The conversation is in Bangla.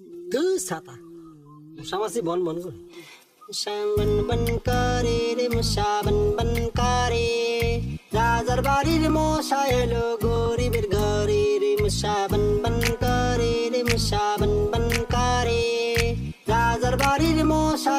ধুর ছাতা মশামাছি বন বন করে মশা বন বন করে রে মশা বন বন করে রাজার বাড়ির মশা এলো গরিবের ঘরে রে মশা বন বন করে রে মশা বন বন করে রাজার বাড়ির মশা